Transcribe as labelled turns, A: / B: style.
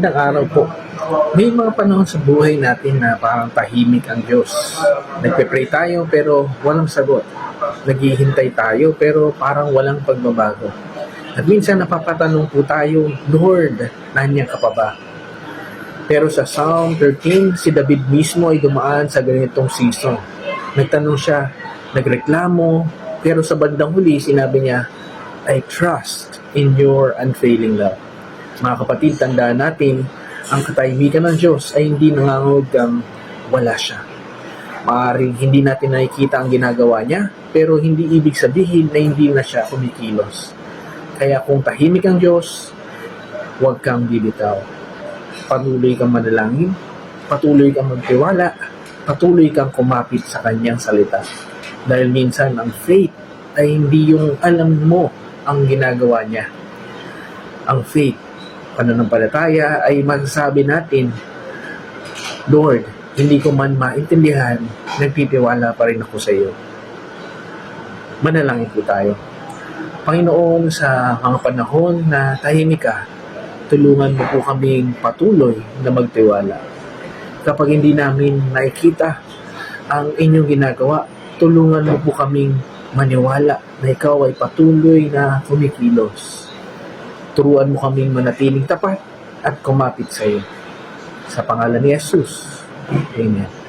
A: Magandang araw po. May mga panahon sa buhay natin na parang tahimik ang Diyos. Nagpe-pray tayo pero walang sagot. Naghihintay tayo pero parang walang pagbabago. At minsan napapatanong po tayo, Lord, nandiyan ka pa ba? Pero sa Psalm 13, si David mismo ay dumaan sa ganitong season. Nagtanong siya, nagreklamo, pero sa bandang huli sinabi niya, I trust in your unfailing love. Mga kapatid, tandaan natin, ang katahimikan ng Diyos ay hindi nangangahulugang wala siya. Maaaring hindi natin nakikita ang ginagawa niya, pero hindi ibig sabihin na hindi na siya kumikilos. Kaya kung tahimik ang Diyos, huwag kang bibitaw. Patuloy kang manalangin, patuloy kang magtiwala, patuloy kang kumapit sa kanyang salita. Dahil minsan ang faith ay hindi yung alam mo ang ginagawa niya. Ang faith, pananampalataya ay masasabi natin, Lord, hindi ko man maintindihan, nagtitiwala pa rin ako sa iyo. Manalangin po tayo. Panginoon, sa mga panahon na tahimik ka, tulungan mo po kaming patuloy na magtiwala. Kapag hindi namin nakikita ang inyong ginagawa, tulungan mo po kaming maniwala na ikaw ay patuloy na kumikilos. Turuan mo kaming manatiling tapat at kumapit sa iyo. Sa pangalan ni Jesus. Amen.